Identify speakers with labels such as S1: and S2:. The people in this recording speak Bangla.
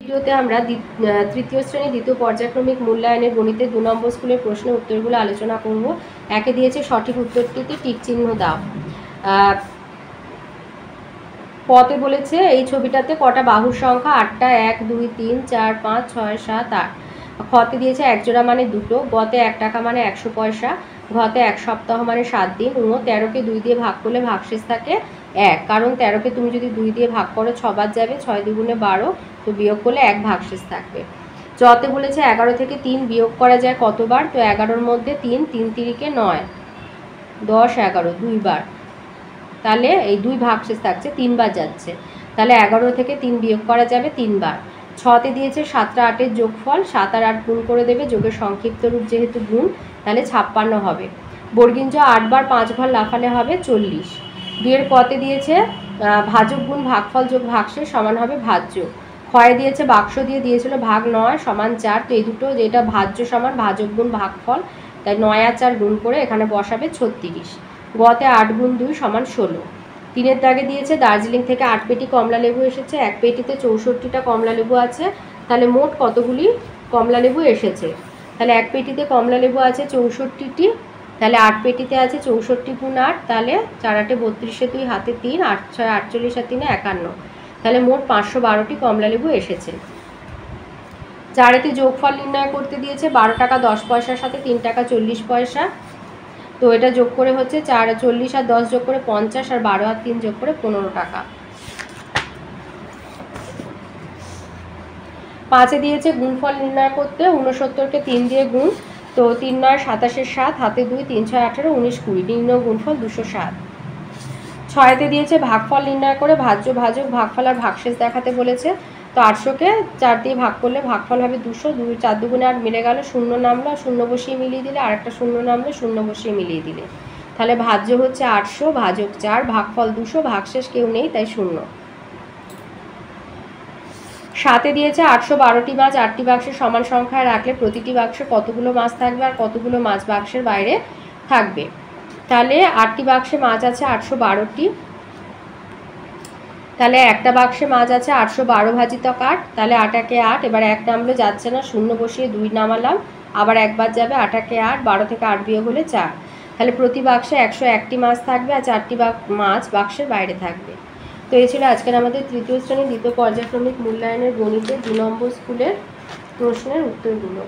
S1: ভিডিওতে আমরা তৃতীয় শ্রেণী দ্বিতীয় পর্যায়ক্রমিক মূল্যায়নের গণিতের 2 নম্বর স্কুলের প্রশ্নের উত্তরগুলো আলোচনা করব। একে দিয়েছে সঠিক উত্তরটিতে টিক চিহ্ন দাও। পতে বলেছে এই ছবিটাতে কটা বাহুর সংখ্যা? 8টা। 1 2 3 4 5 6 7 8। খতে দিয়েছে এক জোড়া মানে দুটো, গতে 1 টাকা মানে 100 পয়সা, ঘতে 1 সপ্তাহ মানে 7 দিন, 13কে 2 দিয়ে ভাগ করলে ভাগশেষ থাকে 1, কারণ 13কে তুমি যদি 2 দিয়ে ভাগ করো 6 বার যাবে, 6 দুগুণে 12, তো বিয়োগ করলে 1 ভাগশেষ থাকবে। চতে বলেছে 11 থেকে 3 বিয়োগ করা যায় কতবার? তো 11-র মধ্যে 3, 3 তিরিকে 9, 10 11 2বার, তাহলে এই 2 ভাগশেষ থাকছে, 3 বার যাচ্ছে, তাহলে 11 থেকে 3 বিয়োগ করা যাবে 3 বার। ছতে দিয়েছে 7টা 8-এর যোগফল, 7 আর 8 গুণ করে দেবে, যোগের সংক্ষিপ্ত রূপ যেহেতু গুণ, তাহলে 56 হবে। বর্গিঞ্জ 8 বার 5 ঘর লাফালে হবে 40। 2-এর কতে দিয়েছে ভাজক গুণ ভাগফল যোগ ভাগশেষ সমান হবে ভাজ্য। ক্ষয়ে দিয়েছে বাক্স দিয়ে দিয়েছিল ভাগ 9 সমান 4, তো এই দুটো যেটা ভাজ্য সমান ভাজক গুণ ভাগফল, তাই 9 আর 4 গুণ করে এখানে বসাবে 36। গতে 8 গুণ 2 সমান 16। 3-এর দাগে দিয়েছে দার্জিলিং থেকে 8 পেটি কমলা লেবু এসেছে, এক পেটিতে 64টা কমলা লেবু আছে, তাহলে মোট কতগুলি কমলা লেবু এসেছে? তাহলে এক পেটিতে কমলা লেবু আছে 64টি, তাহলে 8 পেটিতে আছে 64 গুণ 8, তাহলে 4 8 32, 2 হাতে 3, 8 6 48 আর 3 51, তাহলে মোট 512টি কমলা লেবু এসেছে। 4-এতে যোগফল নির্ণয় করতে দিয়েছে 12 টাকা 10 পয়সার সাথে 3 টাকা 40 পয়সা, তো এটা যোগ করে হচ্ছে 4 40 আর 10 যোগ করে 50, আর 12 আর 3 যোগ করে 15 টাকা। 5-এ দিয়েছে গুণফল নির্ণয় করতে 69কে 3 দিয়ে গুণ, তো 3 9 27 7, হাতে 2, 3 6 18 19 20, নির্ণয় গুণফল 207। 6-এতে দিয়েছে ভাগফল নির্ণয় করে ভাজ্য ভাজক ভাগফল আর ভাগশেষ দেখাতে বলেছে, তো 800কে 4 দিয়ে ভাগ করলে ভাগফল হবে 200, 2 4 দুগুণে 8 মিলে গেল, শূন্য নামলো, শূন্য বসিয়ে মিলিয়ে দিলে, আরেকটা শূন্য নামলো, শূন্য বসিয়ে মিলিয়ে দিলে, তাহলে ভাজ্য হচ্ছে 800, ভাজক 4, ভাগফল 200, ভাগশেষ কেউ নেই তাই 0। 7-এ দিয়েছে 812টি মাছ 8টি বাক্সের সমান সংখ্যায় রাখলে প্রতিটি বাক্সে কতগুলো মাছ থাকবে আর কতগুলো মাছ বাক্সের বাইরে থাকবে? তাহলে 8টি বাক্সে মাছ আছে 812টি, তাহলে একটা বাক্সে মাছ আছে 812 ভাজিত 8, তাহলে 8 একে 8, এবার 1 নামলো যাচ্ছে না, শূন্য বসিয়ে 2 নামালাম, আবার একবার যাবে, 8 একে 8, 12 থেকে 8 বিয়োগ হলে 4, তাহলে প্রতি বাক্সে 101টি মাছ থাকবে আর 4টি মাছ বাক্সের বাইরে থাকবে। তো এই ছিল আজকের আমাদের তৃতীয় শ্রেণীর দ্বিতীয় পর্যায়ক্রমিক মূল্যায়নের গণিতের 2 নম্বর স্কুলের প্রশ্নের উত্তরগুলো।